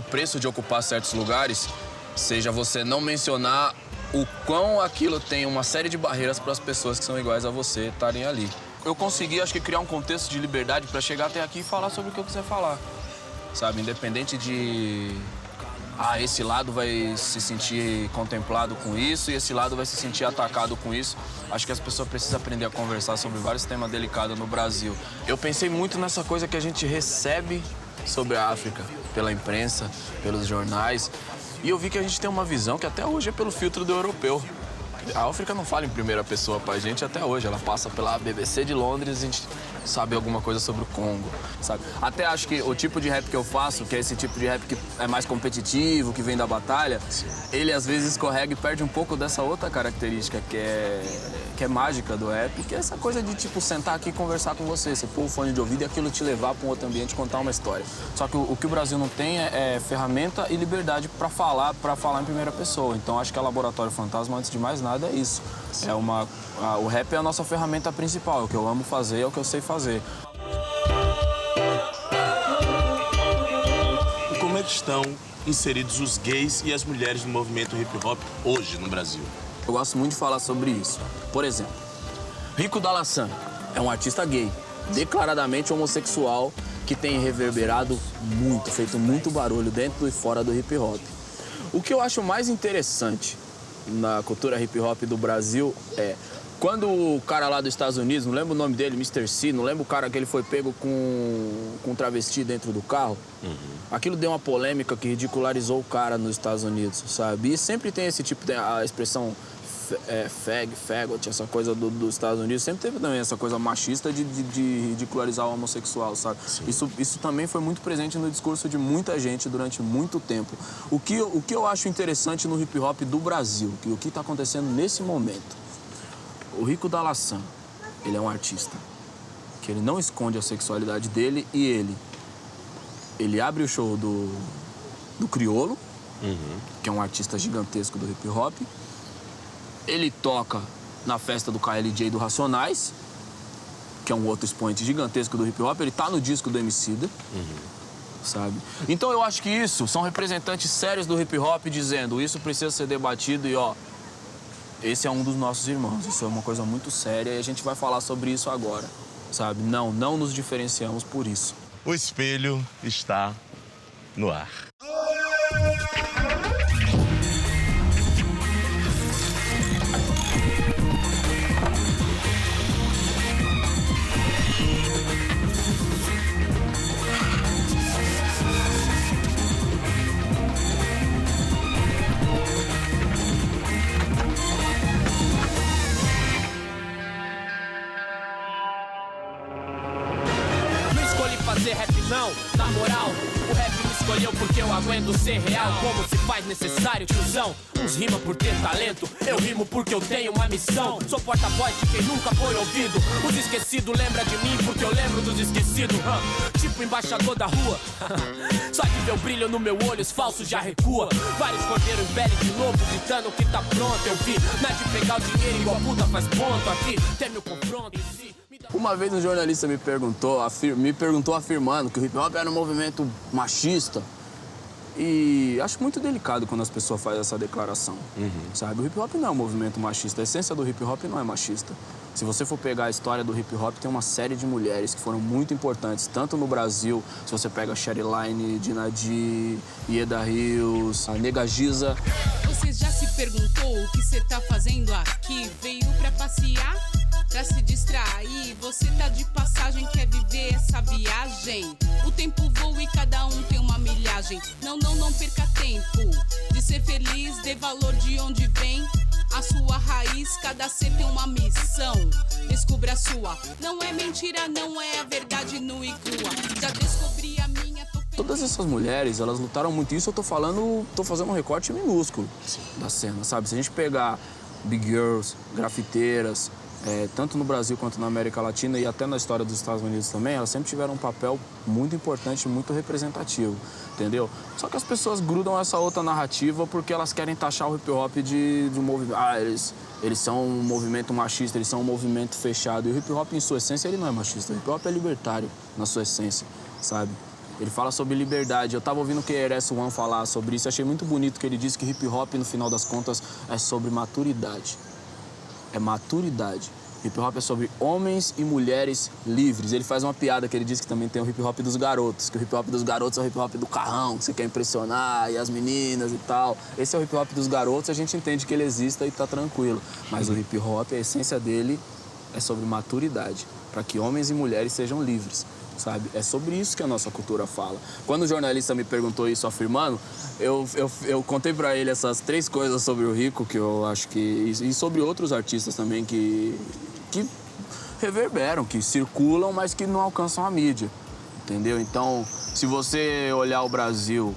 o preço de ocupar certos lugares seja você não mencionar o quão aquilo tem uma série de barreiras para as pessoas que são iguais a você estarem ali. Eu consegui, acho que, criar um contexto de liberdade para chegar até aqui e falar sobre o que eu quiser falar, sabe? Independente de... esse lado vai se sentir contemplado com isso e esse lado vai se sentir atacado com isso. Acho que as pessoas precisam aprender a conversar sobre vários temas delicados no Brasil. Eu pensei muito nessa coisa que a gente recebe sobre a África, pela imprensa, pelos jornais. E eu vi que a gente tem uma visão que até hoje é pelo filtro do europeu. A África não fala em primeira pessoa pra gente até hoje. Ela passa pela BBC de Londres e a gente sabe alguma coisa sobre o Congo, sabe? Até acho que o tipo de rap que eu faço, que é esse tipo de rap que é mais competitivo, que vem da batalha, ele às vezes escorrega e perde um pouco dessa outra característica que é mágica do rap, que é essa coisa de, tipo, sentar aqui e conversar com você pôr o fone de ouvido e aquilo te levar pra um outro ambiente e contar uma história. Só que o que o Brasil não tem é ferramenta e liberdade pra falar em primeira pessoa. Então acho que a Laboratório Fantasma, antes de mais nada, é isso. O rap é a nossa ferramenta principal, é o que eu amo fazer, é o que eu sei fazer. E como é que estão inseridos os gays e as mulheres no movimento hip-hop hoje no Brasil? Eu gosto muito de falar sobre isso. Por exemplo, Rico Dalassan é um artista gay, declaradamente homossexual, que tem reverberado muito, feito muito barulho dentro e fora do hip-hop. O que eu acho mais interessante na cultura hip-hop do Brasil é quando o cara lá dos Estados Unidos, não lembro o nome dele, Mr. C, não lembro o cara que ele foi pego com um travesti dentro do carro. Aquilo deu uma polêmica que ridicularizou o cara nos Estados Unidos, sabe? E sempre tem esse tipo, a expressão faggot, essa coisa dos Estados Unidos, sempre teve também essa coisa machista de ridicularizar o homossexual, sabe? Isso também foi muito presente no discurso de muita gente durante muito tempo. O que eu acho interessante no hip-hop do Brasil, o que está acontecendo nesse momento, o Rico Dalassan, ele é um artista que ele não esconde a sexualidade dele e ele abre o show do Criolo, que é um artista gigantesco do hip-hop. Ele toca na festa do KLJ do Racionais, que é um outro expoente gigantesco do hip-hop. Ele tá no disco do Emicida, sabe? Então eu acho que isso são representantes sérios do hip-hop dizendo isso precisa ser debatido e, ó, esse é um dos nossos irmãos. Isso é uma coisa muito séria e a gente vai falar sobre isso agora, sabe? Não nos diferenciamos por isso. O espelho está no ar. Fazer rap não, na moral, o rap me escolheu porque eu aguento ser real. Como se faz necessário, tiozão? Uns rimam por ter talento, eu rimo porque eu tenho uma missão. Sou porta-voz de quem nunca foi ouvido. Os esquecidos lembram de mim porque eu lembro dos esquecidos, tipo embaixador da rua. Só de ver o brilho no meu olho, os falsos já recua. Vários cordeiros velhos de novo gritando que tá pronto. Eu vi, não é de pegar o dinheiro igual puta faz ponto. Aqui tem meu confronto em si. Uma vez um jornalista me perguntou afirmando que o hip-hop era um movimento machista. E acho muito delicado quando as pessoas fazem essa declaração, sabe? O hip-hop não é um movimento machista, a essência do hip-hop não é machista. Se você for pegar a história do hip-hop, tem uma série de mulheres que foram muito importantes, tanto no Brasil, se você pega a Sherry Line, Dinadi, Ieda Hills, a Nega Giza. Você já se perguntou o que você tá fazendo aqui? Veio pra passear? Pra se distrair, você tá de passagem, quer viver essa viagem. O tempo voa e cada um tem uma milhagem. Não perca tempo de ser feliz, dê valor de onde vem a sua raiz, cada ser tem uma missão. Descubra a sua, não é mentira, não é a verdade nua e crua. Já descobri a minha, Todas essas mulheres, elas lutaram muito. Isso eu tô fazendo um recorte minúsculo da cena, sabe? Se a gente pegar big girls, grafiteiras, tanto no Brasil quanto na América Latina e até na história dos Estados Unidos também, elas sempre tiveram um papel muito importante, muito representativo, entendeu? Só que as pessoas grudam essa outra narrativa porque elas querem taxar o hip-hop de um movimento. Eles são um movimento machista, eles são um movimento fechado. E o hip-hop, em sua essência, ele não é machista. O hip-hop é libertário, na sua essência, sabe? Ele fala sobre liberdade. Eu tava ouvindo o KRS-One falar sobre isso. Achei muito bonito que ele disse que hip hop, no final das contas, é sobre maturidade. É maturidade. Hip hop é sobre homens e mulheres livres. Ele faz uma piada que ele diz que também tem o hip hop dos garotos. Que o hip hop dos garotos é o hip hop do carrão, que você quer impressionar, e as meninas e tal. Esse é o hip hop dos garotos e a gente entende que ele exista e tá tranquilo. Mas o hip hop, a essência dele é sobre maturidade. Para que homens e mulheres sejam livres. Sabe? É sobre isso que a nossa cultura fala. Quando o jornalista me perguntou isso afirmando, eu contei pra ele essas 3 coisas sobre o Rico, que eu acho que... E sobre outros artistas também que reverberam, que circulam, mas que não alcançam a mídia. Entendeu? Então, se você olhar o Brasil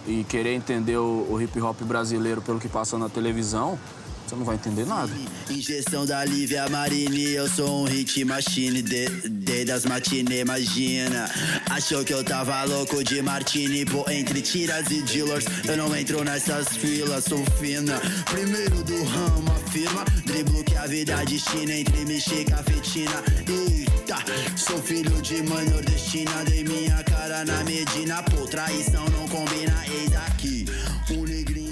e querer entender o hip hop brasileiro pelo que passa na televisão, você não vai entender nada. Injeção da Lívia Marini, eu sou um hit machine, desde as matinê, imagina. Achou que eu tava louco de martini, pô, entre tiras e dealers, eu não entro nessas filas, sou fina. Primeiro do ramo, afirma, driblo que a vida é destina, entre mexer e cafetina. Eita, sou filho de mãe nordestina, dei minha cara na Medina, pô, traição não combina, eis aqui.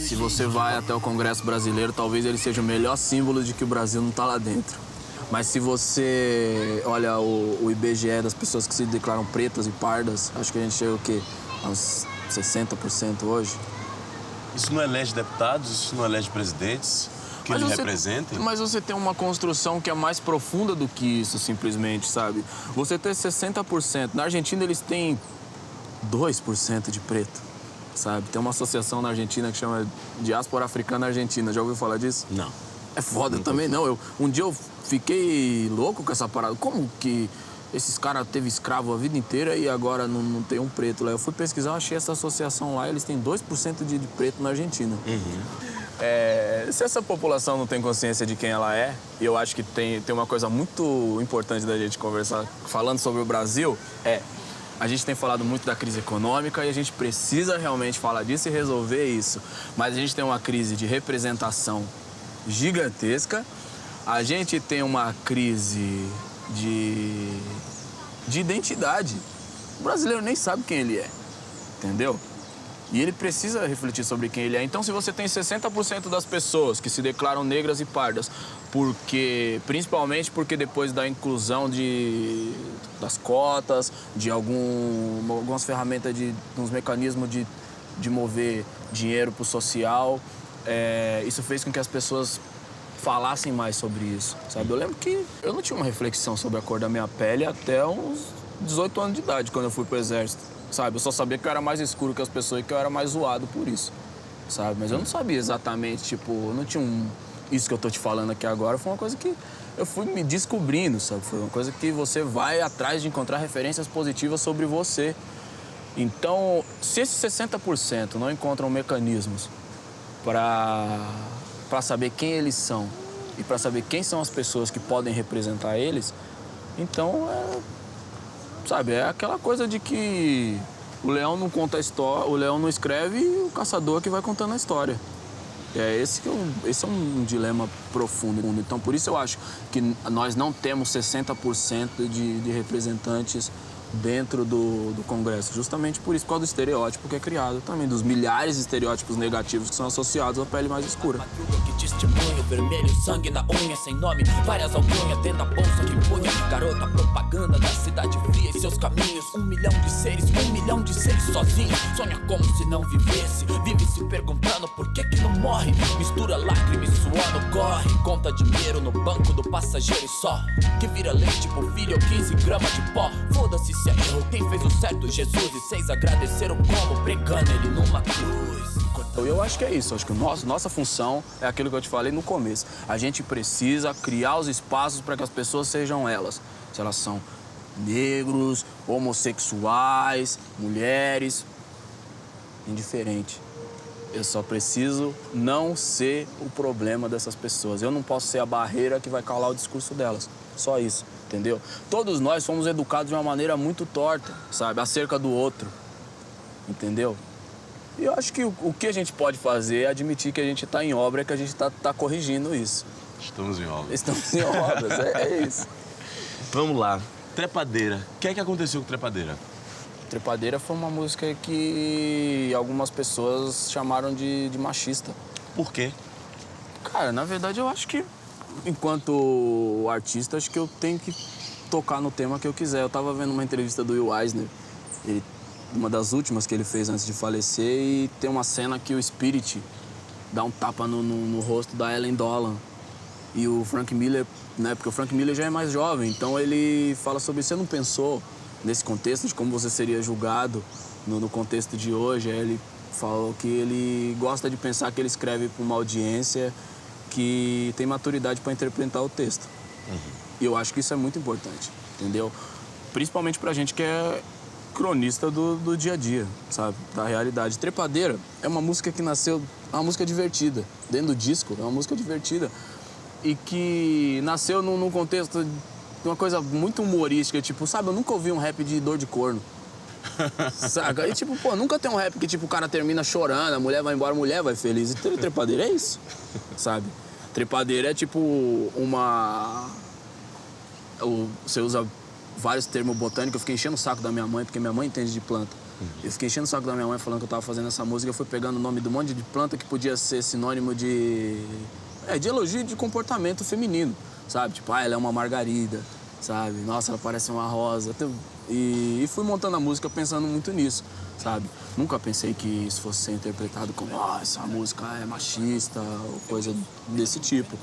Se você vai até o Congresso Brasileiro, talvez ele seja o melhor símbolo de que o Brasil não tá lá dentro. Mas se você olha o IBGE das pessoas que se declaram pretas e pardas, acho que a gente chega o quê? A uns 60% hoje. Isso não elege deputados, isso não elege presidentes que eles representem? Mas você tem uma construção que é mais profunda do que isso, simplesmente, sabe? Você tem 60%. Na Argentina, eles têm 2% de preto. Sabe? Tem uma associação na Argentina que chama Diáspora Africana Argentina. Já ouviu falar disso? Não. É foda também, não. Um dia eu fiquei louco com essa parada. Como que esses caras teve escravo a vida inteira e agora não tem um preto lá? Eu fui pesquisar, achei essa associação lá, eles têm 2% de preto na Argentina. Se essa população não tem consciência de quem ela é, e eu acho que tem uma coisa muito importante da gente conversar, falando sobre o Brasil, a gente tem falado muito da crise econômica e a gente precisa realmente falar disso e resolver isso. Mas a gente tem uma crise de representação gigantesca, a gente tem uma crise de identidade. O brasileiro nem sabe quem ele é, entendeu? E ele precisa refletir sobre quem ele é. Então, se você tem 60% das pessoas que se declaram negras e pardas, principalmente porque depois da inclusão das cotas, de algumas ferramentas, uns mecanismos de mover dinheiro para o social, isso fez com que as pessoas falassem mais sobre isso, sabe? Eu lembro que eu não tinha uma reflexão sobre a cor da minha pele até uns 18 anos de idade, quando eu fui pro exército, sabe? Eu só sabia que eu era mais escuro que as pessoas e que eu era mais zoado por isso, sabe? Mas eu não sabia exatamente, tipo, não tinha isso que eu tô te falando aqui agora, foi uma coisa que eu fui me descobrindo, sabe? Foi uma coisa que você vai atrás de encontrar referências positivas sobre você. Então, se esses 60% não encontram mecanismos para saber quem eles são e para saber quem são as pessoas que podem representar eles, então, sabe, é aquela coisa de que o leão não conta a história, o leão não escreve e o caçador que vai contando a história. Esse é um dilema profundo. Então, por isso eu acho que nós não temos 60% de representantes dentro do Congresso. Justamente por isso, por causa do estereótipo que é criado também, dos milhares de estereótipos negativos que são associados à pele mais escura. Que testemunho, vermelho, sangue na unha, sem nome, várias alcunhas dentro da bolsa que punha. Garota, propaganda da cidade fria e seus caminhos. 1 milhão de seres sozinhos. Sonha como se não vivesse, vive se perguntando por que não morre. Mistura lágrima e suor no corre. Conta dinheiro no banco do passageiro e só. Que vira leite pro filho ou 15 gramas de pó. Foda-se se é erro, quem fez o certo, Jesus. E 6 agradeceram como, pregando ele numa cruz. Eu acho que é isso, acho que nossa função é aquilo que eu te falei no começo. A gente precisa criar os espaços para que as pessoas sejam elas. Se elas são negros, homossexuais, mulheres, indiferente. Eu só preciso não ser o problema dessas pessoas. Eu não posso ser a barreira que vai calar o discurso delas. Só isso, entendeu? Todos nós fomos educados de uma maneira muito torta, sabe? Acerca do outro, entendeu? E eu acho que o que a gente pode fazer é admitir que a gente está em obra e que a gente está corrigindo isso. Estamos em obra. Estamos em obras, é isso. Vamos lá. Trepadeira. O que é que aconteceu com Trepadeira? Trepadeira foi uma música que algumas pessoas chamaram de machista. Por quê? Cara, na verdade eu acho que, enquanto artista, acho que eu tenho que tocar no tema que eu quiser. Eu tava vendo uma entrevista do Will Eisner, uma das últimas que ele fez antes de falecer, e tem uma cena que o Spirit dá um tapa no rosto da Ellen Dolan. E o Frank Miller, né, porque o Frank Miller já é mais jovem, então ele fala sobre isso. Você não pensou nesse contexto de como você seria julgado no contexto de hoje? Aí ele falou que ele gosta de pensar que ele escreve para uma audiência que tem maturidade para interpretar o texto. E eu acho que isso é muito importante, entendeu? Principalmente pra gente que é cronista do dia a dia, sabe? Da realidade. Trepadeira é uma música que nasceu, é uma música divertida. Dentro do disco, é uma música divertida. E que nasceu num contexto de uma coisa muito humorística, tipo, sabe? Eu nunca ouvi um rap de dor de corno. Saca? E tipo, pô, nunca tem um rap que tipo, o cara termina chorando, a mulher vai embora, a mulher vai feliz. E trepadeira é isso, sabe? Trepadeira é tipo uma... Você usa vários termos botânicos. Eu fiquei enchendo o saco da minha mãe, porque minha mãe entende de planta. Eu fiquei enchendo o saco da minha mãe falando que eu tava fazendo essa música. Eu fui pegando o nome de um monte de planta que podia ser sinônimo de elogio de comportamento feminino, sabe? Tipo, ela é uma margarida, sabe? Nossa, ela parece uma rosa. E fui montando a música pensando muito nisso, sabe? Nunca pensei que isso fosse ser interpretado como essa música é machista ou coisa desse tipo.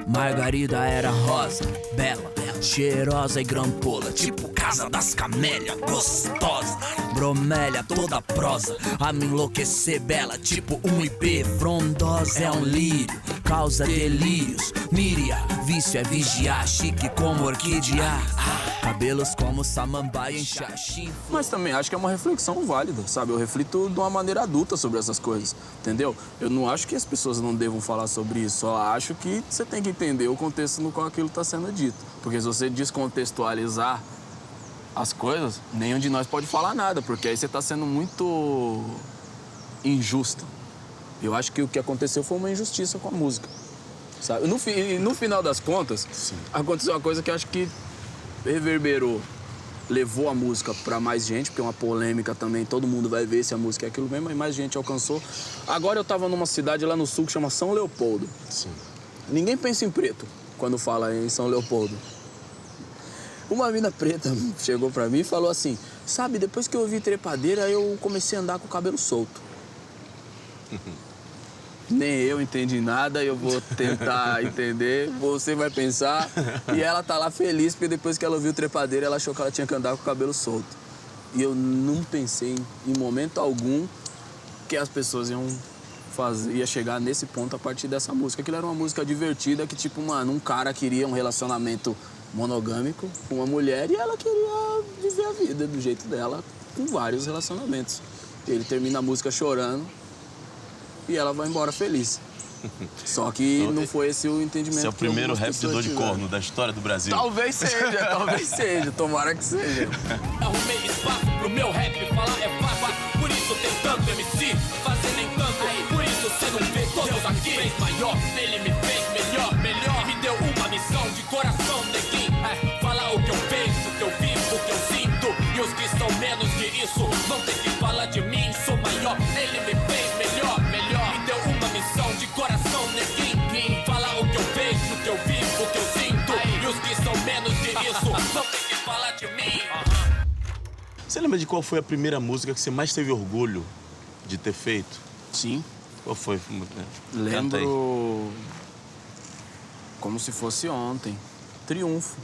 Margarida era rosa, bela, cheirosa e grampola, tipo Casa das Camélias, gostosa. Bromélia toda prosa, a me enlouquecer bela, tipo um IP frondosa. É um lírio, causa delírios, míria, vício é vigiar, chique como orquídea. Cabelos como samambaia em xaxim. Mas também acho que é uma reflexão válida, sabe? Eu reflito de uma maneira adulta sobre essas coisas, entendeu? Eu não acho que as pessoas não devam falar sobre isso, só acho que você tem que entender o contexto no qual aquilo está sendo dito. Porque se você descontextualizar as coisas, nenhum de nós pode falar nada, porque aí você está sendo muito injusto. Eu acho que o que aconteceu foi uma injustiça com a música, sabe? No final das contas, aconteceu uma coisa que eu acho que reverberou, levou a música para mais gente, porque é uma polêmica também, todo mundo vai ver se a música é aquilo mesmo, e mais gente alcançou. Agora eu tava numa cidade lá no sul que chama São Leopoldo. Sim. Ninguém pensa em preto quando fala em São Leopoldo. Uma mina preta chegou pra mim e falou assim, sabe, depois que eu ouvi Trepadeira, eu comecei a andar com o cabelo solto. Nem eu entendi nada, eu vou tentar entender, você vai pensar. E ela tá lá feliz, porque depois que ela ouviu Trepadeira, ela achou que ela tinha que andar com o cabelo solto. E eu não pensei em momento algum que as pessoas ia chegar nesse ponto a partir dessa música. Aquilo era uma música divertida que, tipo, mano, um cara queria um relacionamento monogâmico com uma mulher e ela queria viver a vida do jeito dela, com vários relacionamentos. Ele termina a música chorando e ela vai embora feliz. Só que não foi esse o entendimento. Esse é o primeiro rap de dor de corno da história do Brasil. Talvez seja, tomara que seja. Arrumei espaço pro meu rap, falar é fácil. Por isso tem tanto MC, fazer nem tanto. Por isso você não vê todos aqui. Fez maior, ele me fez melhor. Me deu uma missão de coração, neguinho. Falar o que eu penso, o que eu vivo, o que eu sinto. E os que são menos que isso vão ter que falar de mim. Sou maior, ele me fez melhor. Me deu uma missão de coração, neguinho. Falar o que eu vejo, o que eu vivo, o que eu sinto. E os que são menos que isso vão ter que falar de mim. Você lembra de qual foi a primeira música que você mais teve orgulho de ter feito? Sim. Qual foi? Lembro como se fosse ontem. Triunfo.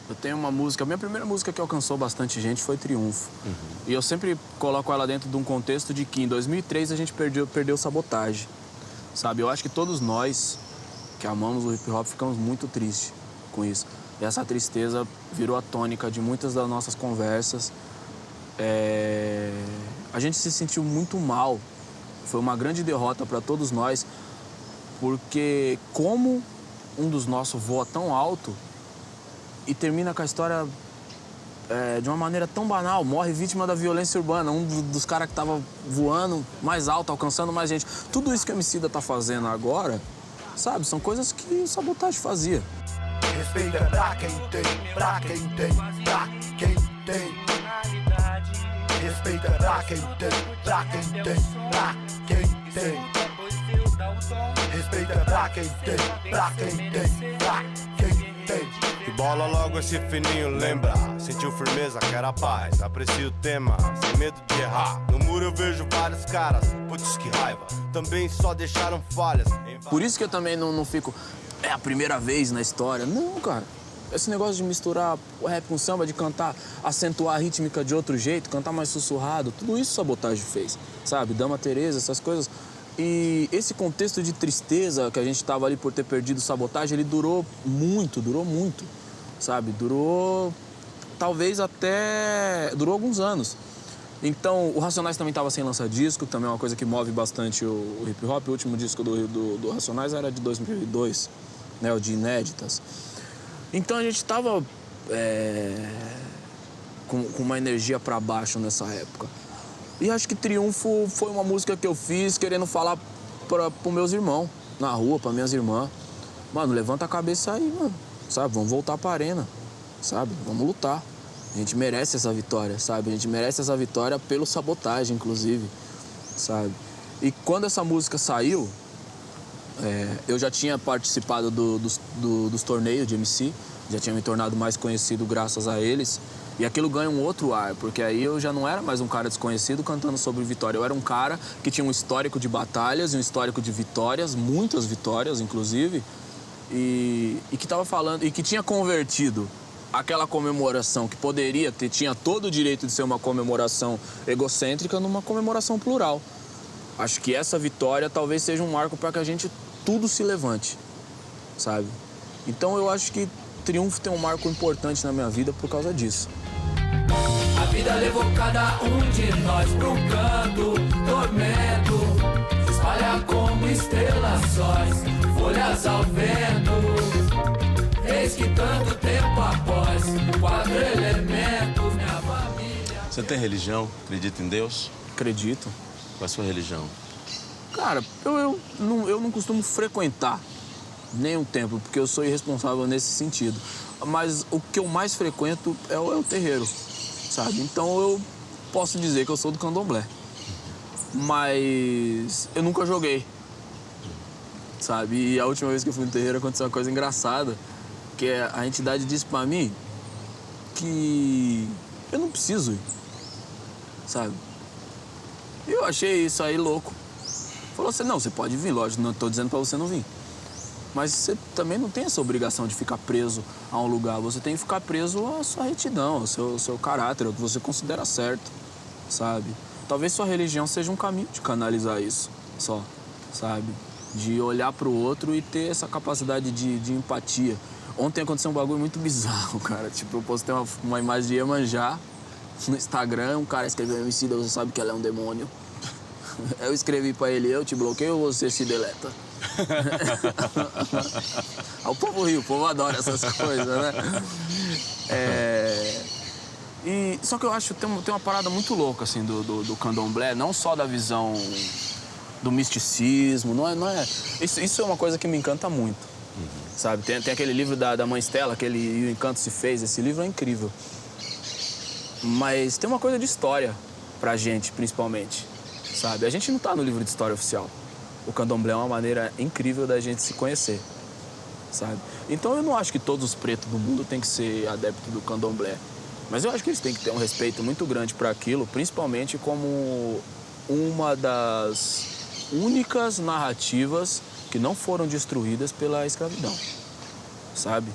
Eu tenho uma música, a minha primeira música que alcançou bastante gente foi Triunfo. E eu sempre coloco ela dentro de um contexto de que em 2003 a gente perdeu Sabotagem. Sabe, eu acho que todos nós que amamos o hip hop ficamos muito tristes com isso. E essa tristeza virou a tônica de muitas das nossas conversas. A gente se sentiu muito mal. Foi uma grande derrota para todos nós, porque como um dos nossos voa tão alto e termina com a história de uma maneira tão banal, morre vítima da violência urbana, um dos caras que tava voando mais alto, alcançando mais gente. Tudo isso que o Emicida tá fazendo agora, sabe, são coisas que o Sabotagem fazia. Respeito é pra quem tem, pra quem tem, pra quem tem. Respeita pra quem tem, pra quem tem. Respeita pra quem tem, pra quem tem. E bola logo esse fininho, lembra? Sentiu firmeza, quer a paz. Aprecia o tema, sem medo de errar. No muro eu vejo vários caras, putz que raiva. Também só deixaram falhas. Por isso que eu também não fico... É a primeira vez na história. Não, cara. Esse negócio de misturar o rap com samba, de cantar, acentuar a rítmica de outro jeito, cantar mais sussurrado, tudo isso Sabotagem fez, sabe? Dama Teresa, essas coisas. E esse contexto de tristeza que a gente tava ali por ter perdido Sabotagem, ele durou muito, sabe? Durou, talvez até... Durou alguns anos. Então, o Racionais também tava sem lançar disco, também é uma coisa que move bastante o hip-hop. O último disco do Racionais era de 2002, né? O de inéditas. Então a gente tava com uma energia pra baixo nessa época. E acho que Triunfo foi uma música que eu fiz querendo falar pros meus irmãos, na rua, pra minhas irmãs. Mano, levanta a cabeça aí, mano, sabe? Vamos voltar pra arena, sabe? Vamos lutar. A gente merece essa vitória, sabe? A gente merece essa vitória pelo Sabotagem, inclusive, sabe? E quando essa música saiu... eu já tinha participado dos torneios de MC, já tinha me tornado mais conhecido graças a eles. E aquilo ganha um outro ar, porque aí eu já não era mais um cara desconhecido cantando sobre vitória. Eu era um cara que tinha um histórico de batalhas e um histórico de vitórias, muitas vitórias, inclusive, e que tava falando, e que tinha convertido aquela comemoração que poderia ter, tinha todo o direito de ser uma comemoração egocêntrica numa comemoração plural. Acho que essa vitória talvez seja um marco para que a gente tudo se levante, sabe? Então eu acho que Triunfo tem um marco importante na minha vida por causa disso. A vida levou cada um de nós pro canto, tormento. Se espalha como estrelas sóis, folhas ao vento. Eis que tanto tempo após, 4 elementos, minha família... Você tem religião? Acredita em Deus? Acredito. Qual é a sua religião? Cara, eu não costumo frequentar nenhum templo, porque eu sou irresponsável nesse sentido. Mas o que eu mais frequento é o terreiro, sabe? Então eu posso dizer que eu sou do candomblé. Mas eu nunca joguei, sabe? E a última vez que eu fui no terreiro aconteceu uma coisa engraçada, que a entidade disse pra mim que eu não preciso ir, sabe? E eu achei isso aí louco. Falou assim, não, você pode vir, lógico, não tô dizendo pra você não vir. Mas você também não tem essa obrigação de ficar preso a um lugar. Você tem que ficar preso à sua retidão, ao seu caráter, ao que você considera certo, sabe? Talvez sua religião seja um caminho de canalizar isso, só, sabe? De olhar pro outro e ter essa capacidade de empatia. Ontem aconteceu um bagulho muito bizarro, cara. Tipo, eu postei uma imagem de Iemanjá no Instagram, um cara escreveu Emicida, você sabe que ela é um demônio. Eu escrevi pra ele, eu te bloqueio ou você se deleta? O povo ri, o povo adora essas coisas, né? Só que eu acho que tem uma parada muito louca, assim, do candomblé, não só da visão do misticismo, não é... Isso é uma coisa que me encanta muito, sabe? Tem aquele livro da Mãe Stella, E o Encanto se Fez, esse livro é incrível. Mas tem uma coisa de história pra gente, principalmente, sabe? A gente não tá no livro de história oficial. O candomblé é uma maneira incrível da gente se conhecer, sabe? Então eu não acho que todos os pretos do mundo têm que ser adeptos do candomblé. Mas eu acho que eles têm que ter um respeito muito grande para aquilo, principalmente como uma das únicas narrativas que não foram destruídas pela escravidão, sabe?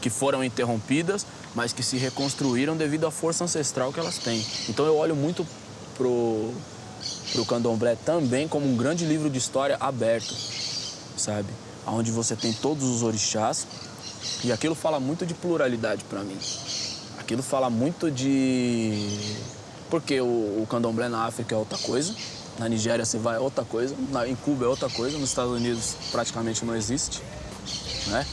Que foram interrompidas, mas que se reconstruíram devido à força ancestral que elas têm. Então eu olho muito pro candomblé também como um grande livro de história aberto, sabe? Onde você tem todos os orixás e aquilo fala muito de pluralidade para mim. Aquilo fala muito de... Porque o candomblé na África é outra coisa, na Nigéria você vai é outra coisa, em Cuba é outra coisa, nos Estados Unidos praticamente não existe, né?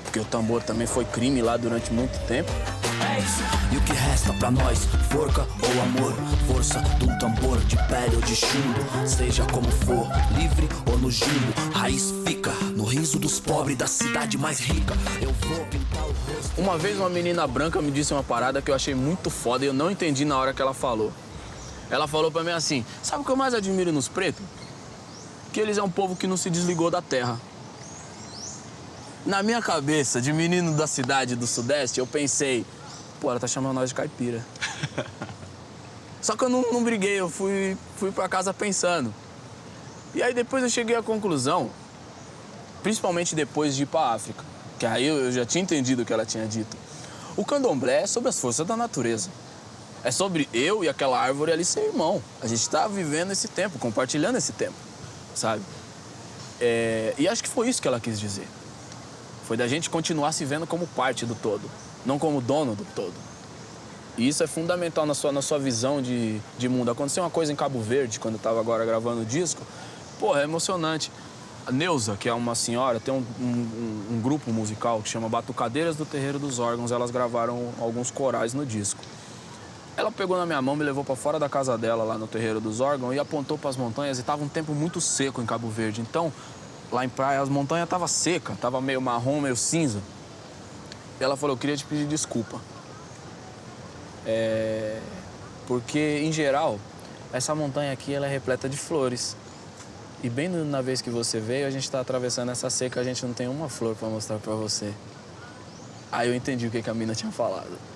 Porque o tambor também foi crime lá durante muito tempo. E o que resta pra nós, forca ou amor, força de um tambor de pele ou de chumbo, seja como for, livre ou no jumbo, raiz fica no riso dos pobres da cidade mais rica. Eu vou pintar o rosto. Uma vez uma menina branca me disse uma parada que eu achei muito foda e eu não entendi na hora que ela falou. Ela falou pra mim assim, sabe o que eu mais admiro nos pretos? Que eles é um povo que não se desligou da terra. Na minha cabeça, de menino da cidade do Sudeste, eu pensei, pô, ela tá chamando nós de caipira. Só que eu não briguei, eu fui pra casa pensando. E aí depois eu cheguei à conclusão, principalmente depois de ir pra África, que aí eu já tinha entendido o que ela tinha dito. O candomblé é sobre as forças da natureza. É sobre eu e aquela árvore ali ser irmão. A gente tá vivendo esse tempo, compartilhando esse tempo, sabe? E acho que foi isso que ela quis dizer. Foi da gente continuar se vendo como parte do todo, não como dono do todo. E isso é fundamental na sua visão de mundo. Aconteceu uma coisa em Cabo Verde, quando eu tava agora gravando o disco. Pô, é emocionante. A Neuza, que é uma senhora, tem um grupo musical que chama Batucadeiras do Terreiro dos Órgãos. Elas gravaram alguns corais no disco. Ela pegou na minha mão, me levou para fora da casa dela, lá no Terreiro dos Órgãos, e apontou para as montanhas, e tava um tempo muito seco em Cabo Verde. Então, lá em praia, as montanhas estavam secas, tava meio marrom, meio cinza. E ela falou, eu queria te pedir desculpa. Porque, em geral, essa montanha aqui, ela é repleta de flores. E bem na vez que você veio, a gente tá atravessando essa seca, a gente não tem uma flor para mostrar para você. Aí eu entendi o que a mina tinha falado.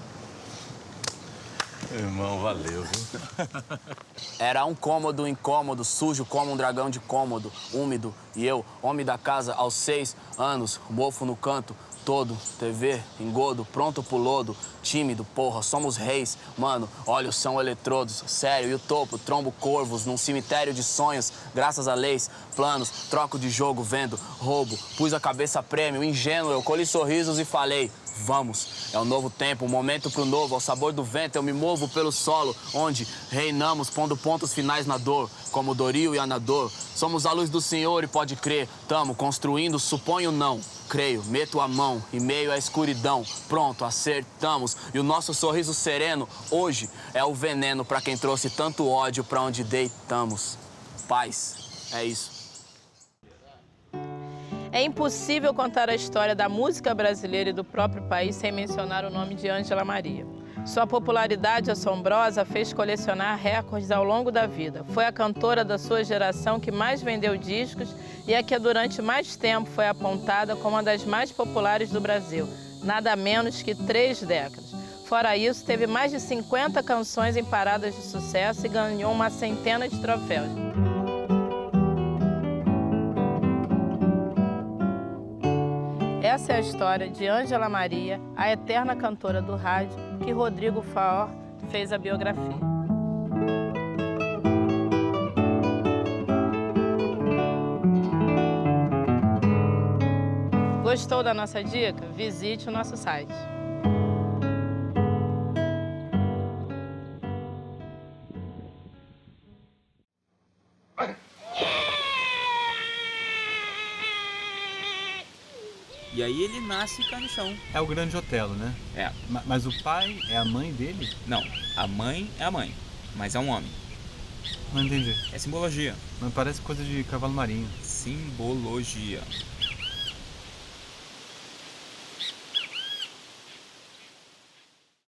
Irmão, valeu, viu? Era um cômodo incômodo, sujo como um dragão de cômodo, úmido. E eu, homem da casa, aos 6 anos, mofo no canto, todo, TV, engodo, pronto pro lodo, tímido, porra, somos reis. Mano, olhos são eletrodos, sério, e o topo, trombo corvos num cemitério de sonhos, graças a leis, planos, troco de jogo, vendo, roubo, pus a cabeça a prêmio, ingênuo, eu colhi sorrisos e falei, vamos, é um novo tempo, um momento pro novo, ao sabor do vento eu me movo pelo solo, onde reinamos, pondo pontos finais na dor, como Doril e Anador. Somos a luz do Senhor e pode crer, tamo construindo, suponho não. Creio, meto a mão em meio à escuridão, pronto, acertamos. E o nosso sorriso sereno, hoje, é o veneno pra quem trouxe tanto ódio pra onde deitamos. Paz, é isso. É impossível contar a história da música brasileira e do próprio país sem mencionar o nome de Ângela Maria. Sua popularidade assombrosa fez colecionar recordes ao longo da vida. Foi a cantora da sua geração que mais vendeu discos e a que durante mais tempo foi apontada como uma das mais populares do Brasil, nada menos que 3 décadas. Fora isso, teve mais de 50 canções em paradas de sucesso e ganhou uma centena de troféus. Essa é a história de Ângela Maria, a eterna cantora do rádio, que Rodrigo Faor fez a biografia. Gostou da nossa dica? Visite o nosso site. E aí ele nasce e cai no chão. É o Grande Otelo, né? É. Mas o pai é a mãe dele? Não, a mãe é a mãe, mas é um homem. Não entendi. É simbologia. Mas parece coisa de cavalo marinho. Simbologia.